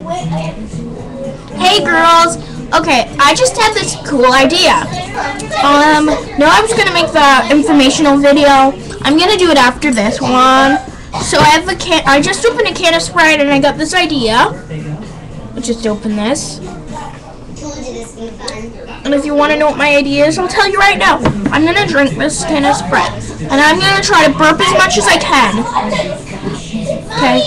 Hey girls! Okay, I just had this cool idea. No, I was gonna make the informational video. I'm gonna do it after this one. So I just opened a can of Sprite and I got this idea. Let's just open this. And if you want to know what my idea is, I'll tell you right now. I'm gonna drink this can of Sprite. And I'm gonna try to burp as much as I can. Okay.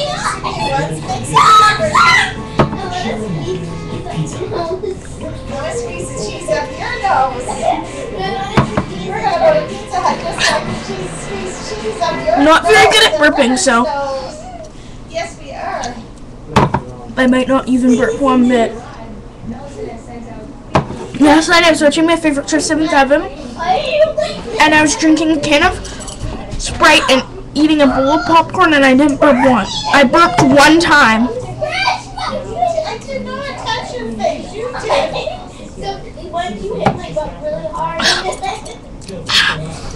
I'm not very good at burping, so yes, we are. I might not even burp one bit. Last night I was watching my favorite show, 7-7, and I was drinking a can of Sprite and eating a bowl of popcorn, and I didn't burp once. I burped one time. I did not touch your face. You did. So when you hit my butt really hard.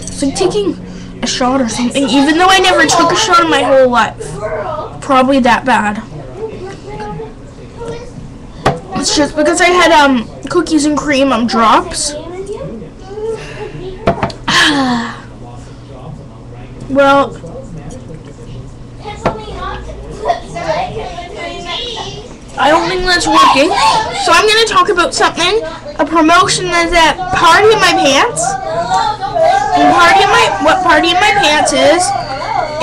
It's like taking a shot or something, even though I never took a shot in my whole life. Probably that bad. It's just because I had cookies and cream drops. Well, I don't think that's working. So I'm going to talk about something. A promotion that's at Party in My Pants. And what Party in My Pants is,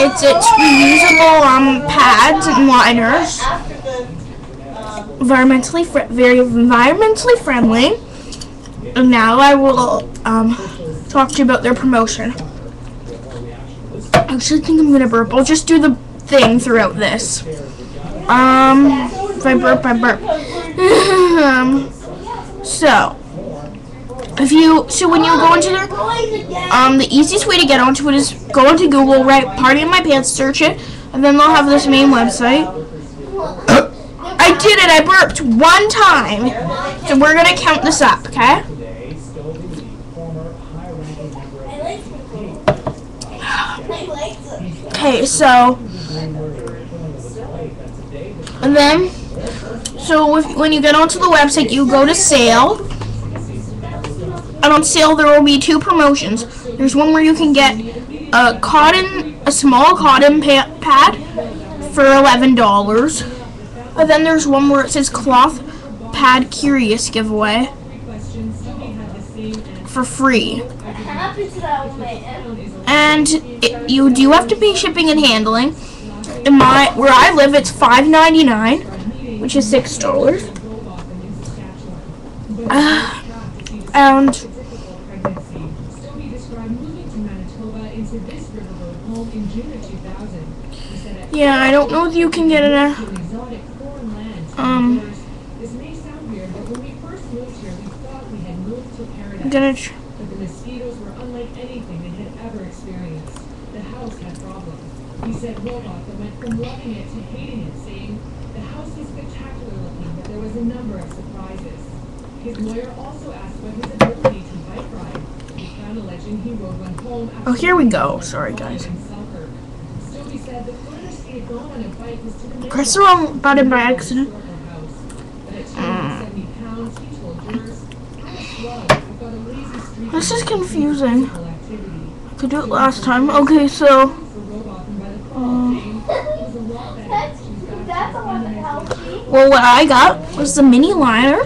it's reusable pads and liners. Very environmentally friendly. And now I will talk to you about their promotion. I actually think I'm gonna burp. I'll just do the thing throughout this. If I burp, I burp. So when you go into their the easiest way to get onto it is go into Google, write Party in My Pants, search it, and then they'll have this main website. I did it, I burped one time. So we're gonna count this up, okay? Okay, so and then when you get onto the website, you go to sale, and on sale there will be two promotions. There's one where you can get a small cotton pad for $11. And then there's one where it says cloth pad curious giveaway for free. And you do have to pay shipping and handling. Where I live, it's $5.99, which is $6. And yeah, I don't know if you can get it. I'm gonna but the mosquitoes were unlike anything they had ever experienced. The house had problems. He said Robot that went from loving it to hating it, saying the house was spectacular looking, but there was a number of surprises. His lawyer also asked about his ability to bike ride. He found alleging he rode one home after here we go. Sorry, guys. Stokey said the furthest he had gone on a bike was to the Press the wrong button by accident. But at 270 pounds, he told jurors, This is confusing. I could do it last time. Okay, so well, what I got was the mini liner.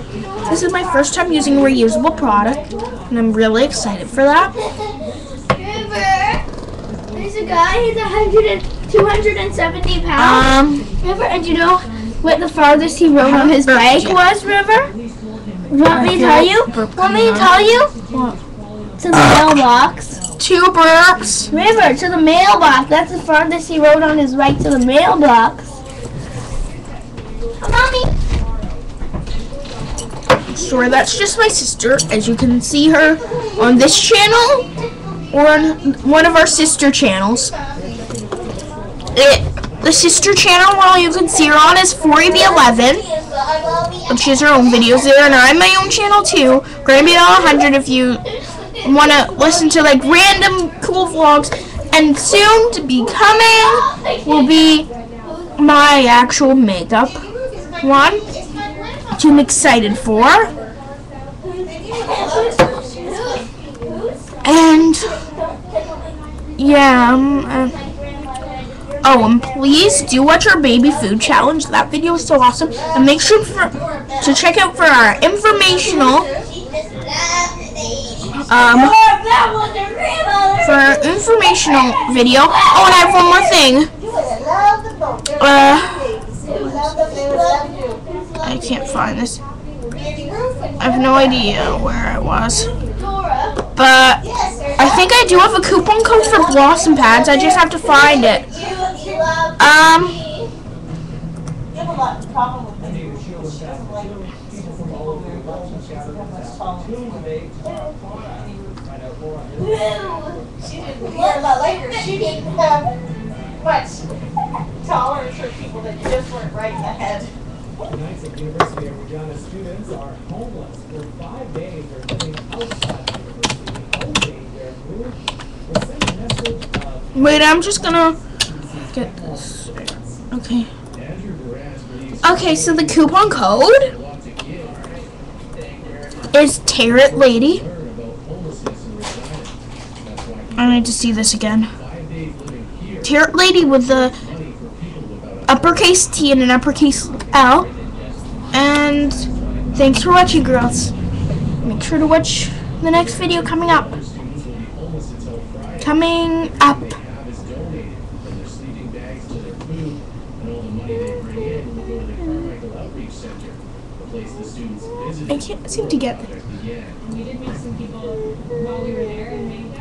This is my first time using a reusable product, and I'm really excited for that. There's a guy, he's 270 pounds. River, and you know what the farthest he rode on his bike was, River? Want me to tell you? What? To the mailbox. 2 burps. River, to the mailbox. That's the farthest he rode on his bike, to the mailbox. Mommy. Sure, that's just my sister, as you can see her on this channel or on one of our sister channels. The sister channel, well, you can see her on is 4AB11, which is her own videos there, and I'm my own channel too, Grammy 100 if you want to listen to like random cool vlogs. And soon to be coming will be my actual makeup. one, which I'm excited for. And yeah, oh, and please do watch our baby food challenge. That video is so awesome. And make sure to check out for our informational video. Oh, and I have one more thing. I can't find this. I have no idea where I was. But I think I do have a coupon code for Blossom Pads. I just have to find it. Much tolerance for people that just weren't right in the head. Tonight's at University of Regina students are homeless for 5 days. They're living outside the university, hoping their move will send a message of... Wait, I'm just gonna get this. Okay. Okay, so the coupon code is Tarot Lady. I need to see this again. Tarot Lady with the uppercase T and an uppercase L. And thanks for watching, girls. Make sure to watch the next video coming up. I can't seem to get it. We did meet some people while we were there, and